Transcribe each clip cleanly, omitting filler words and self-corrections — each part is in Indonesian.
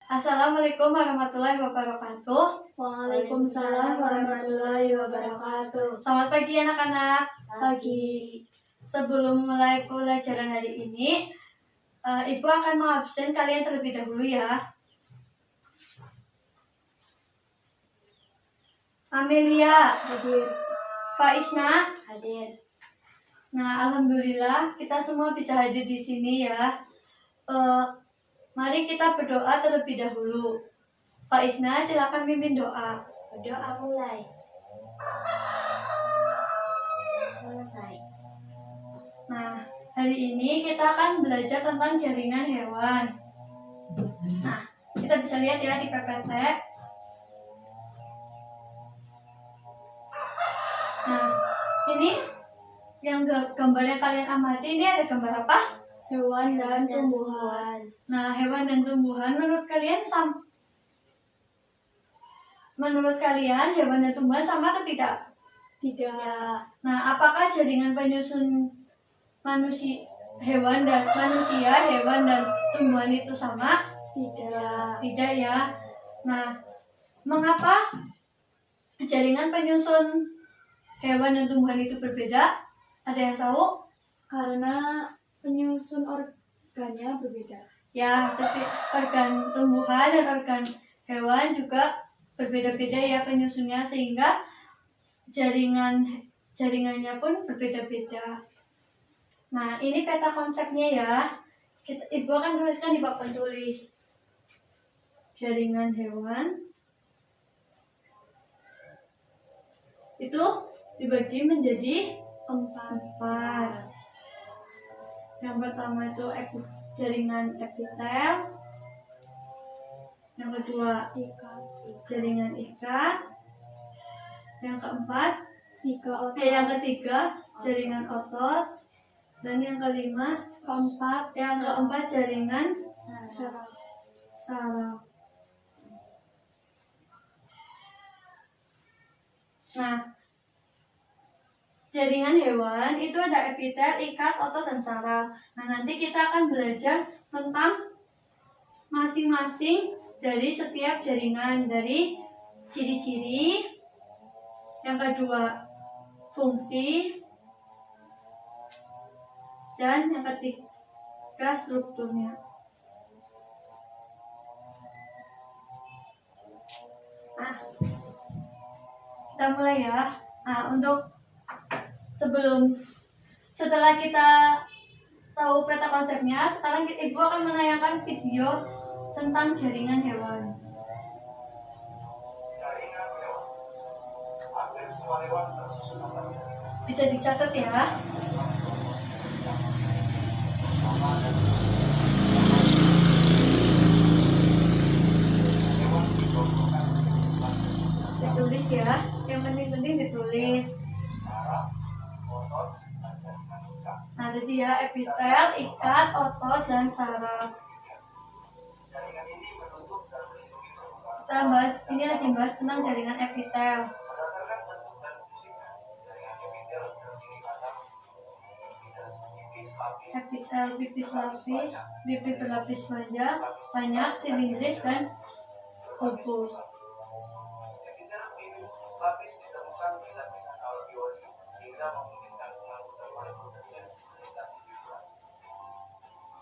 Assalamualaikum warahmatullahi wabarakatuh. Waalaikumsalam warahmatullahi wabarakatuh. Selamat pagi anak-anak. Pagi. Sebelum mulai pelajaran hari ini, Ibu akan mengabsen kalian terlebih dahulu ya. Amelia, Hadir. Faisna. Hadir. Nah, alhamdulillah kita semua bisa hadir di sini ya. Mari kita berdoa terlebih dahulu. Faisna, silakan pimpin doa. Berdoa mulai. Selesai. Nah, hari ini kita akan belajar tentang jaringan hewan. Nah, kita bisa lihat ya di PPT. Nah, ini yang gambar yang kalian amati ini ada gambar apa? Hewan dan tumbuhan. Nah, hewan dan tumbuhan menurut kalian hewan dan tumbuhan sama atau tidak? Tidak. Nah, apakah jaringan penyusun hewan dan tumbuhan itu sama? Tidak. Tidak ya. Nah, mengapa jaringan penyusun hewan dan tumbuhan itu berbeda? Ada yang tahu? Karena penyusun organnya berbeda. Ya, seperti organ tumbuhan dan organ hewan juga berbeda-beda ya penyusunnya, sehingga jaringannya pun berbeda-beda. Nah, ini peta konsepnya ya. Ibu akan tuliskan di papan tulis. Jaringan hewan itu dibagi menjadi 4. Yang pertama itu jaringan epitel. Yang kedua jaringan ikat. Yang keempat yang ketiga jaringan otot. Dan yang keempat jaringan saraf. Nah, jaringan hewan itu ada epitel, ikat, otot, dan saraf. Nah, nanti kita akan belajar tentang masing-masing dari setiap jaringan, dari ciri-ciri, yang kedua fungsi, dan yang ketiga strukturnya. Nah, kita mulai ya. Nah, setelah kita tahu peta konsepnya, sekarang Ibu akan menayangkan video tentang jaringan hewan. Bisa dicatat ya. Ditulis ya, yang penting-penting ditulis. Nah, jadi ya epitel, ikat, otot, dan saraf. Kita lagi bahas tentang jaringan epitel. Epitel pipis lapis, pipi berlapis banyak, silindris, dan kubus. Lapis ditemukan di lapisan alveoli sehingga memungkinkan pengangkutan molekul dan melintasi fibula.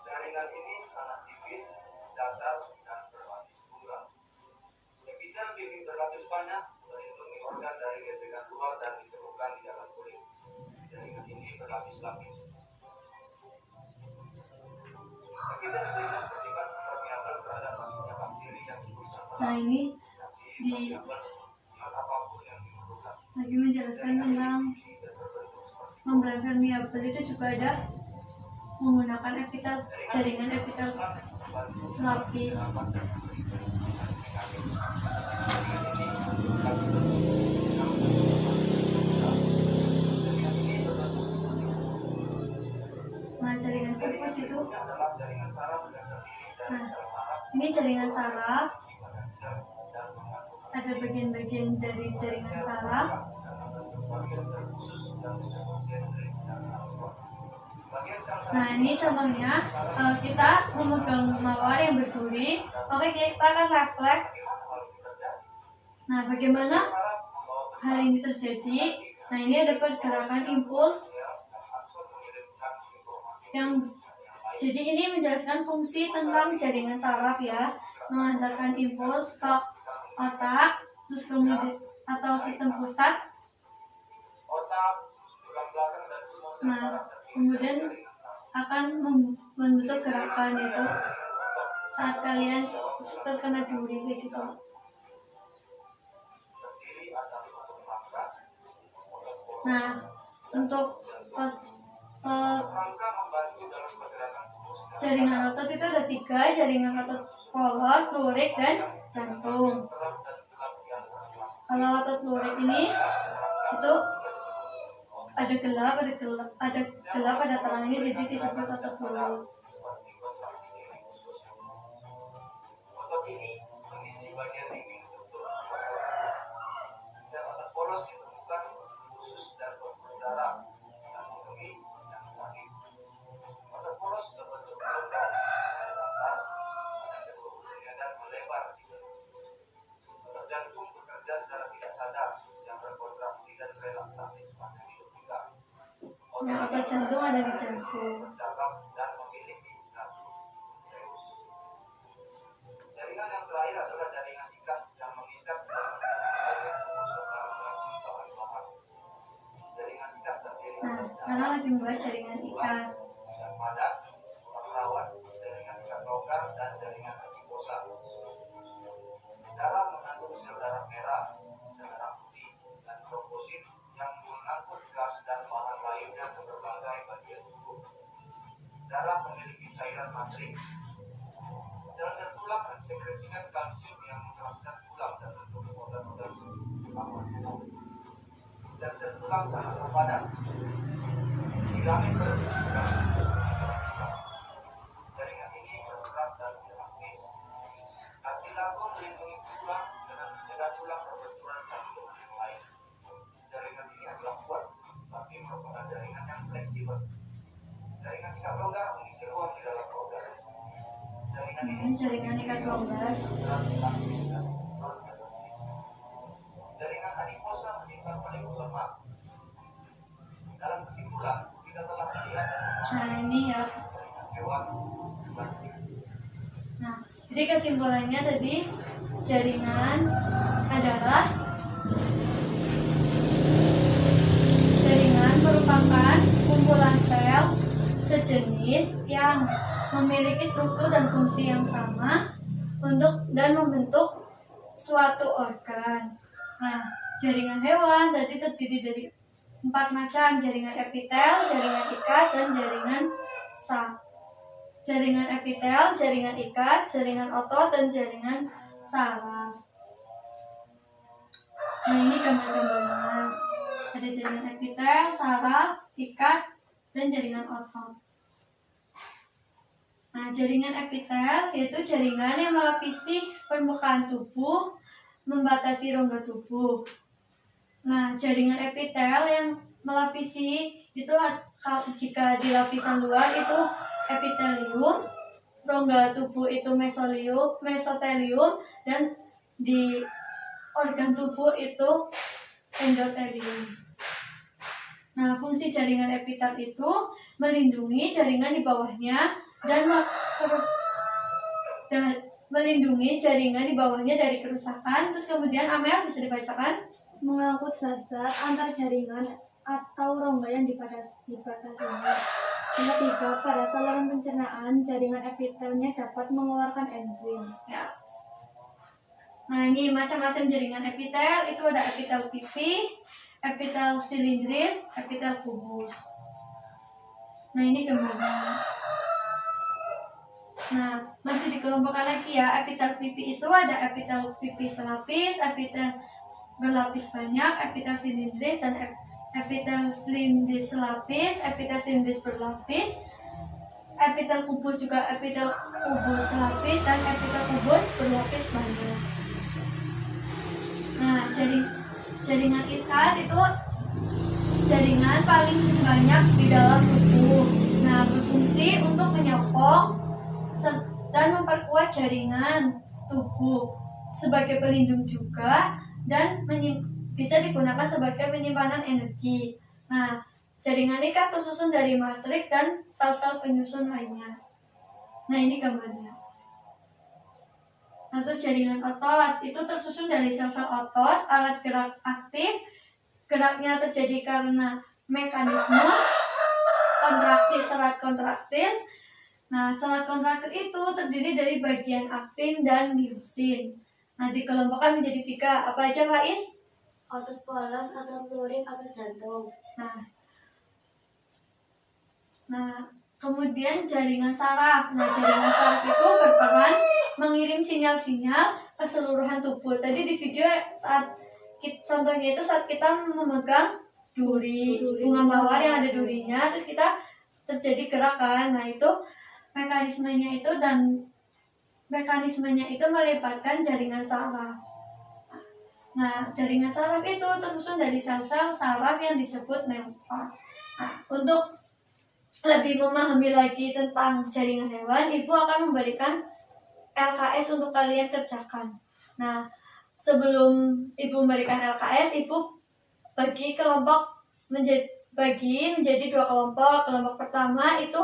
Jaringan ini sangat tipis, datar, dan berlapis buram. Epitel pipi berlapis banyak melindungi organ dari gesekan luar dan ditemukan di dalam kulit. Jaringan ini berlapis-lapis. Epitel silindris bersifat permeabel terhadap masuknya bakteri yang diusap. Nah, ini lagi menjelaskan tentang membran permeabel itu juga ada menggunakan jaringan epitel selapis. Nah, jaringan kubus itu. Nah, ini jaringan saraf. Ada bagian-bagian dari jaringan saraf. Bagian sel Nah, ini contohnya kita memegang mawar yang berduri, maka kita akan refleks. Nah, bagaimana hal ini terjadi? Nah, ini ada pergerakan impuls yang jadi ini menjelaskan fungsi tentang jaringan saraf ya, mengantarkan impuls ke otak, terus kemudian atau sistem pusat. otak, tulang belakang dan semua sel Nah, saraf kemudian akan membentuk gerakan itu saat kalian terkena duri kayak gitu. terdiri atas otot rangka, Nah, untuk rangka membantu dalam pergerakan tubuh secara jaringan otot itu ada 3, jaringan otot polos, lurik, dan jantung. terang dan gelap yang berselang. Kalau otot lurik ini itu ada gelap, ada terang ini jadi disebut otot lurik. Seperti kontraksi diri khusus. Otot ini mengisi bagian dinding struktur otot. Sel otot polos ditemukan khusus dan pembuluh darah dan memenuhi yang sakit. Otot polos berbentuk logam, datar, dan kedua dan melebar di dalam. Otot jantung bekerja secara tidak sadar yang berkontraksi dan relaksasi sepanjang hidup kita. Nah, otot jantung ada di jantung. Bercakap dan memiliki satu reus. Jaringan yang terakhir adalah jaringan ikat yang mengikat dan bagian tubuh serta melalui bahan-bahan. Jaringan ikat terdiri Nah, atas sekarang lagi membahas jaringan ikat. yang padat, perawat, jaringan ikat longgar, dan jaringan adiposa. Darah mengandung sel darah merah, sel darah putih, dan trombosit yang mengangkut gas dan bahan lainnya ke berbagai bagian tubuh. Darah memiliki cairan matrix. Sel-sel tulang mensekresikan kalsium yang mengeraskan tulang dan bentuk organ-organ utama tubuh. Sel-sel tulang sangat padat. Filamen berfungsi jaringan ini berserat dan elastis. Kartilago melindungi tulang dengan mencegah tulang berbenturan satu dengan yang lain. Jaringan ini adalah kuat, tapi merupakan jaringan yang fleksibel. Jaringan ikat longgar mengisi ruang di dalam organ. Jaringan ini Ini jaringan ikat longgar. berat, elastis, dan non-elastis. Jaringan adiposa menyimpan molekul lemak. Dalam kesimpulan, kita telah melihat dan Nah, ini ya. jaringan hewan, plastik. Nah, jadi kesimpulannya tadi jaringan adalah jaringan merupakan kumpulan sel sejenis yang memiliki struktur dan fungsi yang sama untuk dan membentuk suatu organ. Nah, jaringan hewan tadi terdiri dari 4 macam: jaringan epitel, jaringan ikat, dan jaringan saraf. Jaringan epitel, jaringan ikat, jaringan otot, dan jaringan saraf. Nah, ini gambar-gambarnya. Ada jaringan epitel, saraf, ikat, dan jaringan otot. Nah, jaringan epitel yaitu jaringan yang melapisi permukaan tubuh, membatasi rongga tubuh. Nah, jaringan epitel yang melapisi itu jika di lapisan luar itu epitelium, rongga tubuh itu mesotelium, dan di organ tubuh itu endotelium. Nah, fungsi jaringan epitel itu melindungi jaringan di bawahnya dan melindungi jaringan di bawahnya dari kerusakan. Terus kemudian Amel bisa dibacakan. Mengangkut zat-zat antar jaringan atau rongga yang dibatasinya. Yang ketiga, pada saluran pencernaan, jaringan epitelnya dapat mengeluarkan enzim. Ya. Nah, ini macam-macam jaringan epitel. Itu ada epitel pipi, epitel silindris, epitel kubus. Nah, ini gambarnya. Nah, masih dikelompokkan lagi ya. Epitel pipi itu ada epitel pipi selapis, epitel berlapis banyak, epitel silindris, dan epitel silindris selapis, epitel silindris berlapis, epitel kubus juga epitel kubus selapis, dan epitel kubus berlapis banyak. Nah, jaringan ikat itu jaringan paling banyak di dalam tubuh. Nah, Nah, berfungsi untuk menyokong dan memperkuat jaringan tubuh sebagai pelindung juga, dan bisa digunakan sebagai penyimpanan energi. Nah, jaringan ikat tersusun dari matrik dan sel-sel penyusun lainnya. Nah, ini gambarnya. Nah, terus jaringan otot itu tersusun dari sel-sel otot, alat gerak aktif. Geraknya terjadi karena mekanisme kontraksi serat kontraktil. Nah, serat kontraktil itu terdiri dari bagian aktin dan miosin. Nah, dikelompokkan menjadi 3. Apa aja, Faiz? Otot polos, otot luring, otot jantung. Nah, kemudian jaringan saraf. Nah, jaringan saraf itu berperan mengirim sinyal-sinyal ke seluruhan tubuh. Tadi di video contohnya itu saat kita memegang duri bunga mawar yang ada durinya, terus kita terjadi gerakan. Nah, itu mekanismenya itu melibatkan jaringan saraf. Nah, jaringan saraf itu tersusun dari sel-sel saraf yang disebut neuron. Nah, untuk lebih memahami lagi tentang jaringan hewan, Ibu akan memberikan LKS untuk kalian kerjakan. Nah, sebelum Ibu memberikan LKS, Ibu bagi menjadi 2 kelompok. Kelompok pertama itu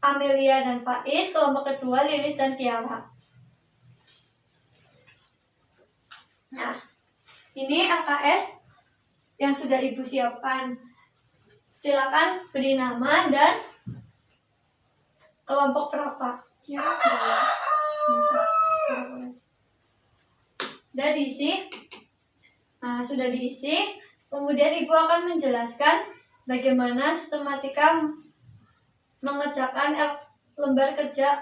Amelia dan Faiz, kelompok kedua Lilis dan Kiara. Nah, ini LKS yang sudah Ibu siapkan. Silakan beri nama dan kelompok berapa. Sudah diisi? Nah, sudah diisi. Kemudian Ibu akan menjelaskan bagaimana sistematika mengerjakan lembar kerja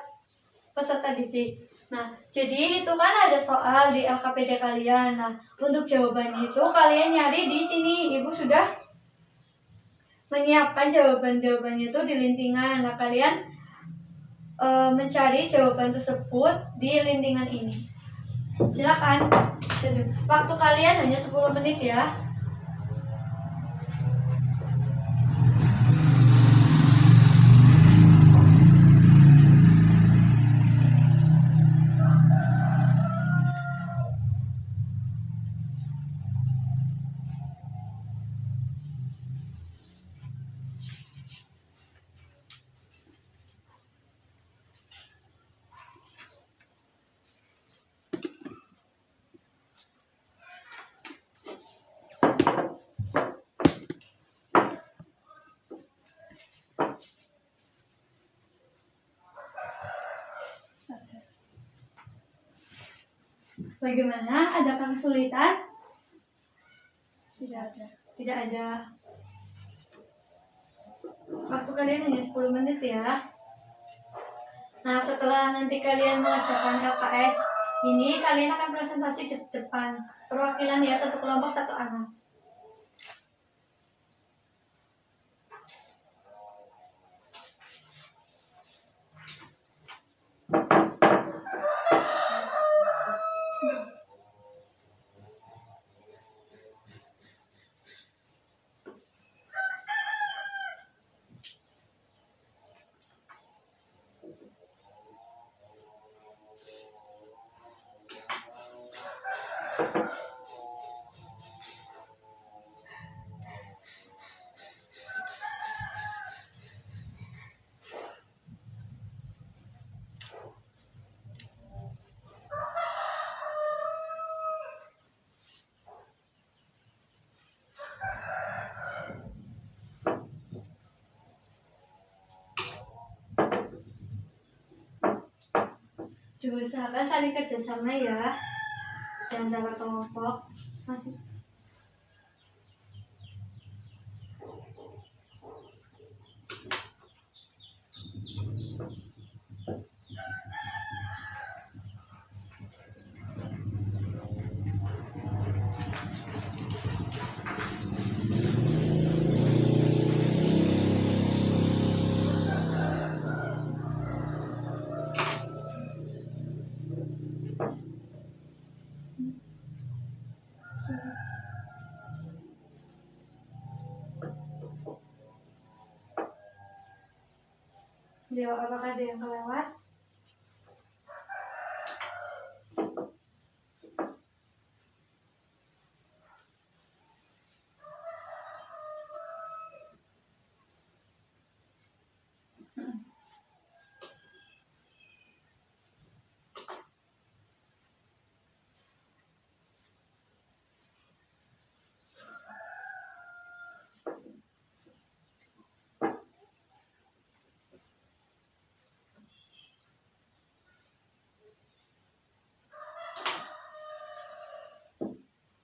peserta didik. Nah, jadi itu kan ada soal di LKPD kalian. Nah, untuk jawabannya itu kalian nyari di sini. Ibu sudah menyiapkan jawabannya itu di lintingan. Nah, kalian mencari jawaban tersebut di lintingan ini. Silakan. Waktu kalian hanya 10 menit ya. Bagaimana? Adakah kesulitan? Tidak ada. Waktu kalian hanya 10 menit ya. Nah, setelah nanti kalian mengerjakan LKS ini, kalian akan presentasi di depan. Perwakilan ya, 1 kelompok 1 anak. Diusahakan saling kerjasama ya di antara kelompok. Masih Beliau apakah ada yang kelewat?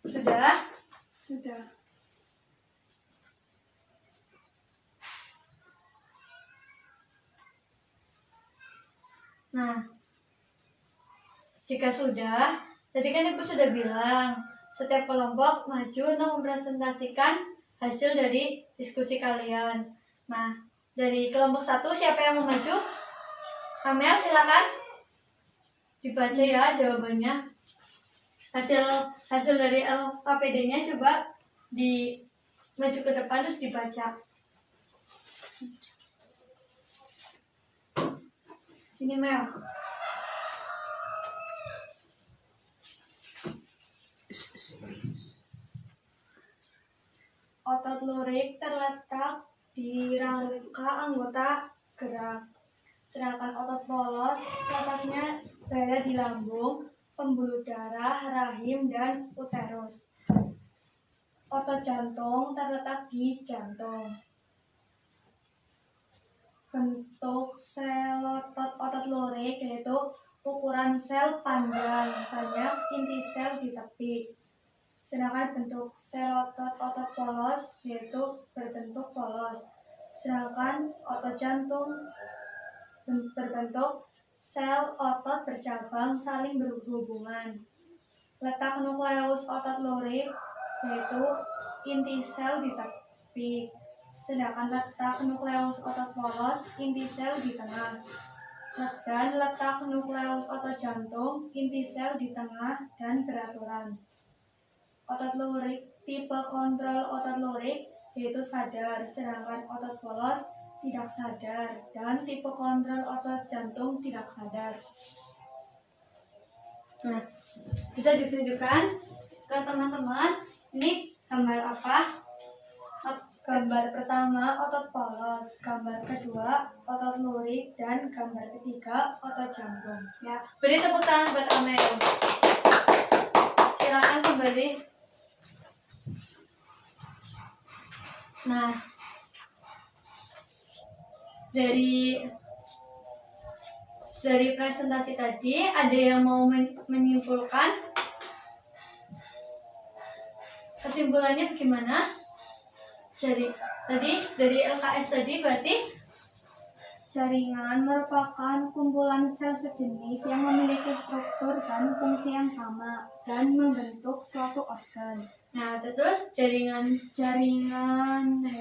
Sudah? Sudah. Nah, jika sudah, tadi kan Ibu sudah bilang, setiap kelompok maju untuk mempresentasikan hasil dari diskusi kalian. Nah, dari kelompok 1 siapa yang mau maju? Amel, silakan. Dibaca ya jawabannya. Hasil dari LKPD-nya coba maju ke depan terus dibaca. Ini Mel. Otot lurik terletak di rangka anggota gerak, sedangkan otot polos letaknya berada di lambung, pembuluh darah, rahim, dan uterus. Otot jantung terletak di jantung. Bentuk sel otot lurik yaitu ukuran sel panjang, banyak inti sel di tepi. Sedangkan bentuk sel otot polos yaitu berbentuk polos. Sedangkan otot jantung berbentuk sel otot bercabang saling berhubungan. Letak nukleus otot lurik yaitu inti sel di tepi. Sedangkan letak nukleus otot polos inti sel di tengah. Dan letak nukleus otot jantung inti sel di tengah dan beraturan. Otot lurik tipe kontrol otot lurik yaitu sadar, sedangkan otot polos tidak sadar, dan tipe kontrol otot jantung tidak sadar. Nah, bisa ditunjukkan ke teman-teman ini gambar apa? Gambar pertama otot polos, gambar kedua otot lurik, dan gambar ketiga otot jantung. Ya, beri tepuk tangan buat Amel. Silakan kembali. Nah, dari presentasi tadi ada yang mau menyimpulkan? Kesimpulannya bagaimana? Jadi tadi dari LKS tadi berarti Jaringan merupakan kumpulan sel sejenis yang memiliki struktur dan fungsi yang sama dan membentuk suatu organ. Nah, terus jaringan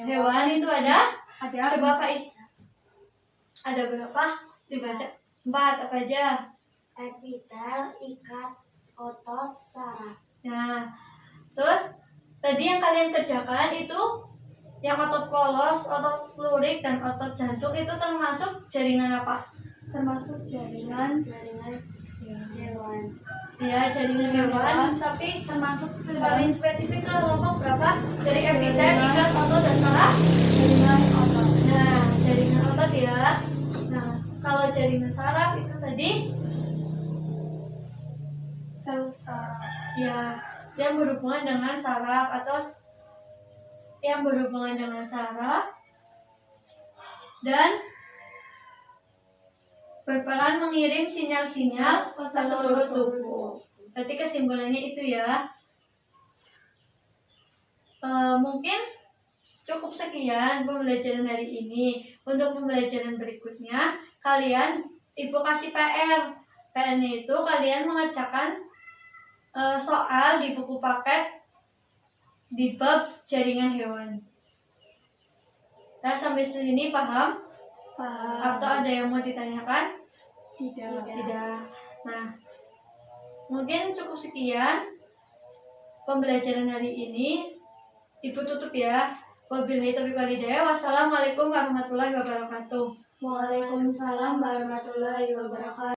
hewan itu ada? ada Coba Faiz. Ada berapa? Dibaca. 4 apa aja? epitel, ikat, otot, saraf. Nah, terus tadi yang kalian kerjakan itu yang otot polos, otot lurik, dan otot jantung itu termasuk jaringan apa? Termasuk jaringan hewan. Ya, jaringan hewan, tapi Termasuk paling spesifik ke kelompok berapa? Dari epitel, ikat, otot, dan saraf? jaringan otot. Nah, jaringan otot ya. Nah, kalau jaringan saraf itu tadi Sel saraf. ya yang berhubungan dengan saraf atau yang berhubungan dengan saraf dan berperan mengirim sinyal-sinyal ke seluruh tubuh. Berarti kesimpulannya itu ya. Mungkin cukup sekian pembelajaran hari ini. Untuk pembelajaran berikutnya, Ibu kasih PR. PR-nya itu kalian mengerjakan soal di buku paket di bab jaringan hewan. Nah, sampai sini paham? Atau ada yang mau ditanyakan? Tidak. Nah, mungkin cukup sekian pembelajaran hari ini. Ibu tutup ya. Wabillahi taufiq wal hidayah. Wassalamualaikum warahmatullahi wabarakatuh. Waalaikumsalam warahmatullahi wabarakatuh.